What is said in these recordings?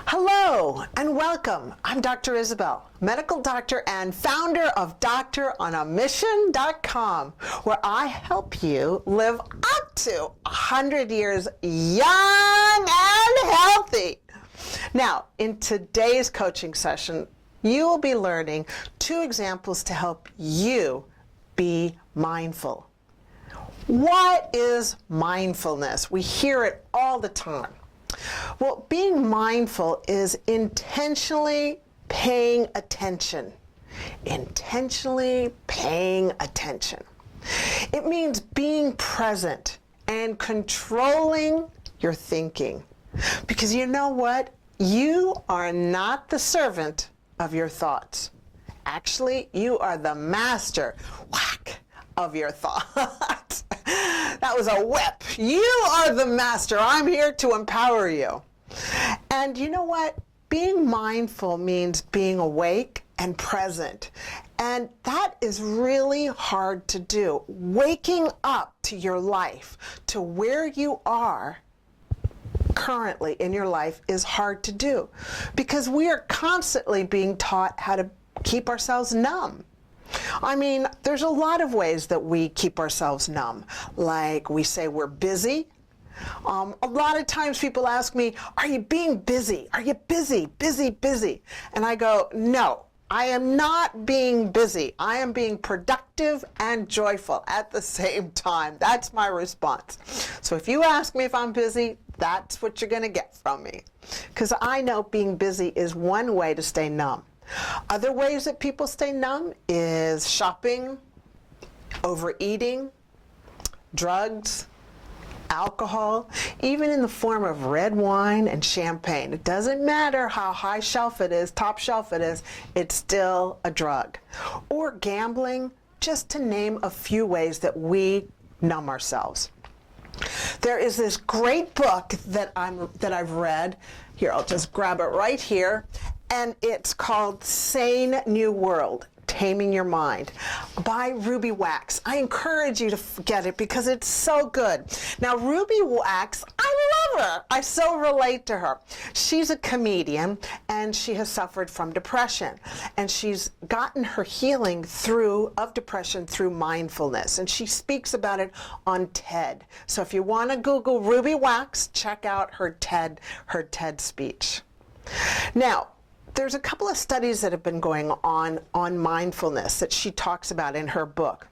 Hello and welcome. I'm Dr. Isabel, medical doctor and founder of Doctoronamission.com, where I help you live up to 100 years young and healthy. Now, in today's coaching session, you will be learning 2 examples to help you be mindful. What is mindfulness? We hear it all the time. Well, being mindful is intentionally paying attention. Intentionally paying attention. It means being present and controlling your thinking. Because you know what? You are not the servant of your thoughts. Actually, you are the master, of your thoughts. That was a whip. You are the master. I'm here to empower you. And you know what? Being mindful means being awake and present. And that is really hard to do. Waking up to your life, to where you are currently in your life, is hard to do because we are constantly being taught how to keep ourselves numb. I mean, there's a lot of ways that we keep ourselves numb. Like we say we're busy. A lot of times people ask me, are you being busy? Are you busy, busy, busy? And I go, no, I am not being busy. I am being productive and joyful at the same time. That's my response. So if you ask me if I'm busy, that's what you're going to get from me. Because I know being busy is one way to stay numb. Other ways that people stay numb is shopping, overeating, drugs, alcohol, even in the form of red wine and champagne. It doesn't matter how high shelf it is, top shelf it is, it's still a drug. Or gambling, just to name a few ways that we numb ourselves. There is this great book that I've read. Here, I'll just grab it right here. And it's called Sane New World, Taming Your Mind by Ruby Wax. I encourage you to get it because it's so good. Now, Ruby Wax, I love her. I so relate to her. She's a comedian and she has suffered from depression. And she's gotten her healing of depression through mindfulness. And she speaks about it on TED. So if you want to Google Ruby Wax, check out her TED speech. Now, there's a couple of studies that have been going on mindfulness that she talks about in her book.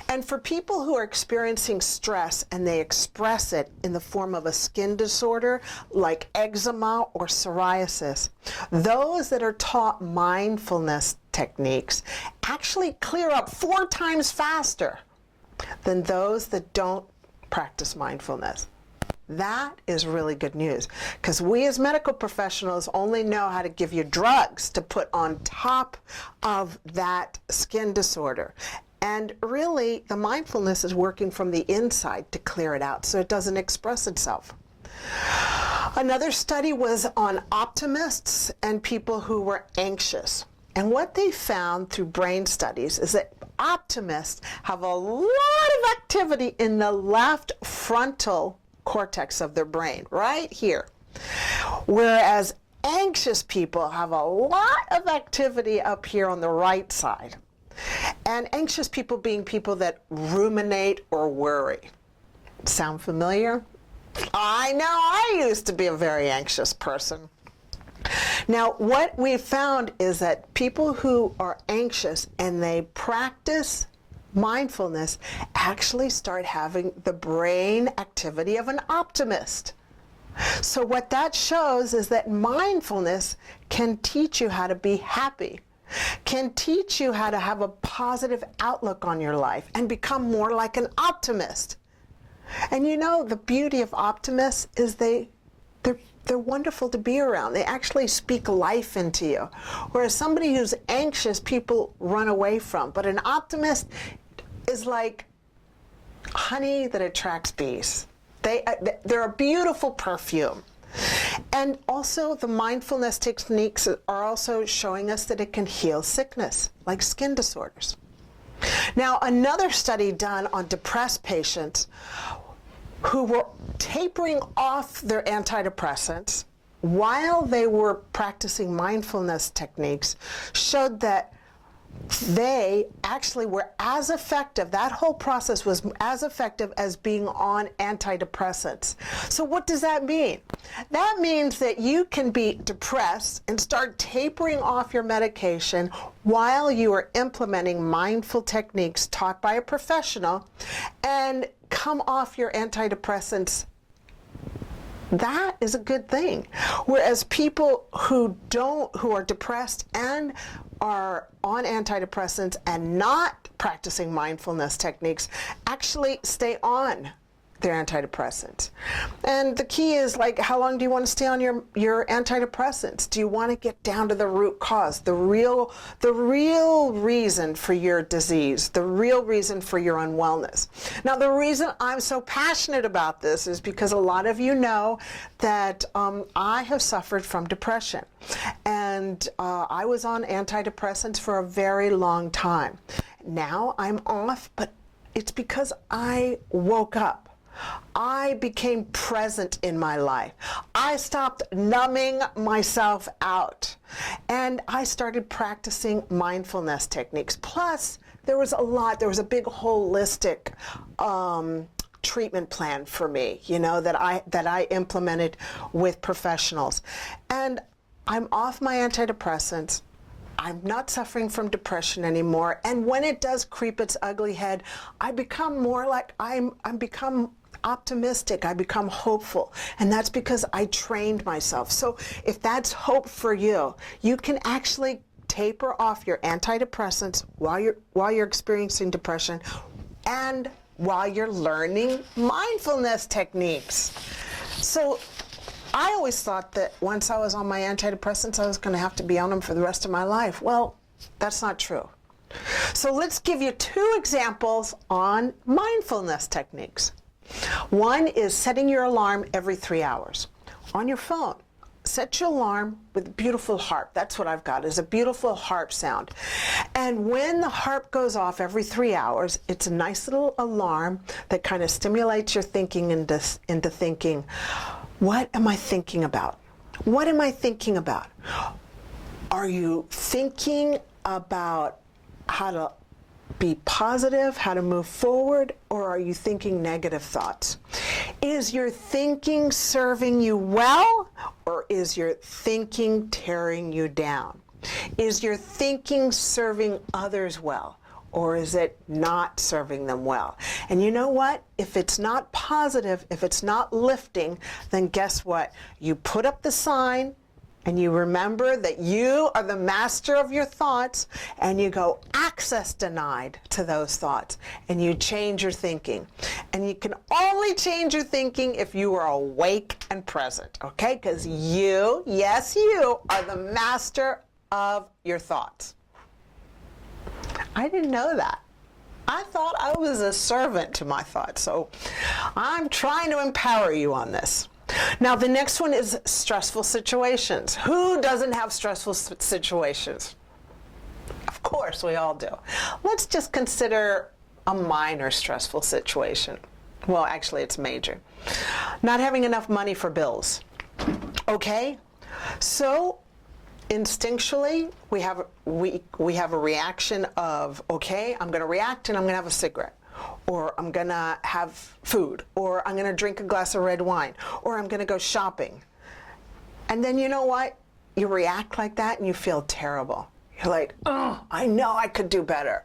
And for people who are experiencing stress and they express it in the form of a skin disorder like eczema or psoriasis, those that are taught mindfulness techniques actually clear up 4 times faster than those that don't practice mindfulness. That is really good news because we as medical professionals only know how to give you drugs to put on top of that skin disorder. And really, the mindfulness is working from the inside to clear it out so it doesn't express itself. Another study was on optimists and people who were anxious. And what they found through brain studies is that optimists have a lot of activity in the left frontal cortex of their brain, right here. Whereas anxious people have a lot of activity up here on the right side. And anxious people being people that ruminate or worry. Sound familiar? I know, I used to be a very anxious person. Now, what we found is that people who are anxious and they practice mindfulness actually start having the brain activity of an optimist. So what that shows is that mindfulness can teach you how to be happy, can teach you how to have a positive outlook on your life and become more like an optimist. And you know, the beauty of optimists is they're wonderful to be around. They actually speak life into you. Whereas somebody who's anxious, people run away from. But an optimist is like honey that attracts bees. They're a beautiful perfume. And also the mindfulness techniques are also showing us that it can heal sickness, like skin disorders. Now, another study done on depressed patients who were tapering off their antidepressants while they were practicing mindfulness techniques, showed that they actually were as effective, that whole process was as effective as being on antidepressants. So what does that mean? That means that you can be depressed and start tapering off your medication while you are implementing mindful techniques taught by a professional and come off your antidepressants. That is a good thing. Whereas people who are depressed and are on antidepressants and not practicing mindfulness techniques actually stay on their antidepressants. And the key is, like, how long do you want to stay on your antidepressants? Do you want to get down to the root cause, the real reason for your disease, the real reason for your unwellness? Now, the reason I'm so passionate about this is because a lot of you know that I have suffered from depression. And I was on antidepressants for a very long time. Now I'm off, but it's because I woke up. I became present in my life. I stopped numbing myself out. And I started practicing mindfulness techniques. Plus, there was a big holistic treatment plan for me, that I implemented with professionals. And I'm off my antidepressants. I'm not suffering from depression anymore. And when it does creep its ugly head, I become more like I'm become optimistic. I become hopeful. And that's because I trained myself. So if that's hope for you, you can actually taper off your antidepressants while you're experiencing depression and while you're learning mindfulness techniques. So I always thought that once I was on my antidepressants, I was going to have to be on them for the rest of my life. Well, that's not true. So let's give you 2 examples on mindfulness techniques. One is setting your alarm every 3 hours. On your phone, set your alarm with a beautiful harp. That's what I've got, is a beautiful harp sound. And when the harp goes off every 3 hours, it's a nice little alarm that kind of stimulates your thinking into thinking, what am I thinking about? What am I thinking about? Are you thinking about how to be positive, how to move forward, or are you thinking negative thoughts? Is your thinking serving you well, or is your thinking tearing you down? Is your thinking serving others well, or is it not serving them well? And you know what? If it's not positive, if it's not lifting, then guess what? You put up the sign, and you remember that you are the master of your thoughts, and you go access denied to those thoughts, and you change your thinking. And you can only change your thinking if you are awake and present, okay? Because you, yes, you are the master of your thoughts. I didn't know that. I thought I was a servant to my thoughts, so I'm trying to empower you on this. Now, the next one is stressful situations. Who doesn't have stressful situations? Of course, we all do. Let's just consider a minor stressful situation. Well, actually, it's major. Not having enough money for bills. Okay? So, instinctually, we have a reaction of, okay, I'm going to react and I'm going to have a cigarette. Or I'm going to have food, or I'm going to drink a glass of red wine, or I'm going to go shopping. And then you know what? You react like that and you feel terrible. You're like, oh, I know I could do better.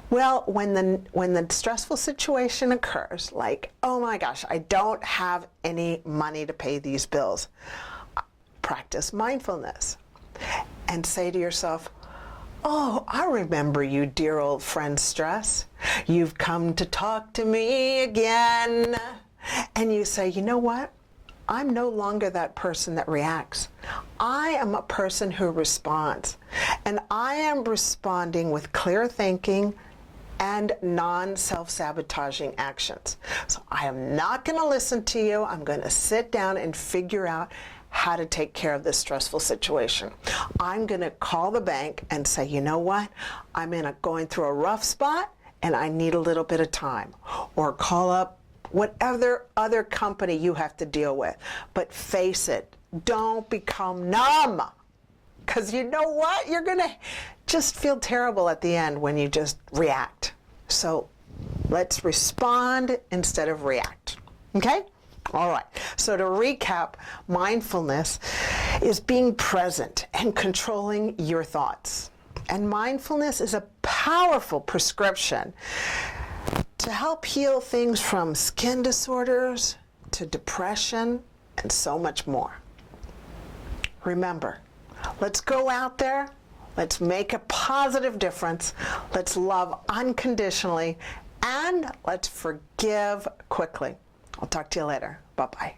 Well, when the stressful situation occurs, like, oh my gosh, I don't have any money to pay these bills, practice mindfulness and say to yourself, oh, I remember you, dear old friend Stress. You've come to talk to me again. And you say, you know what? I'm no longer that person that reacts. I am a person who responds. And I am responding with clear thinking and non-self-sabotaging actions. So I am not going to listen to you. I'm going to sit down and figure out how to take care of this stressful situation. I'm going to call the bank and say, you know what? I'm going through a rough spot and I need a little bit of time. Or call up whatever other company you have to deal with. But face it, Don't become numb. Because you know what? You're going to just feel terrible at the end when you just react. So let's respond instead of react. Okay? All right. So to recap, mindfulness is being present and controlling your thoughts. And mindfulness is a powerful prescription to help heal things from skin disorders to depression and so much more. Remember, let's go out there, let's make a positive difference, let's love unconditionally, and let's forgive quickly. I'll talk to you later. Bye-bye.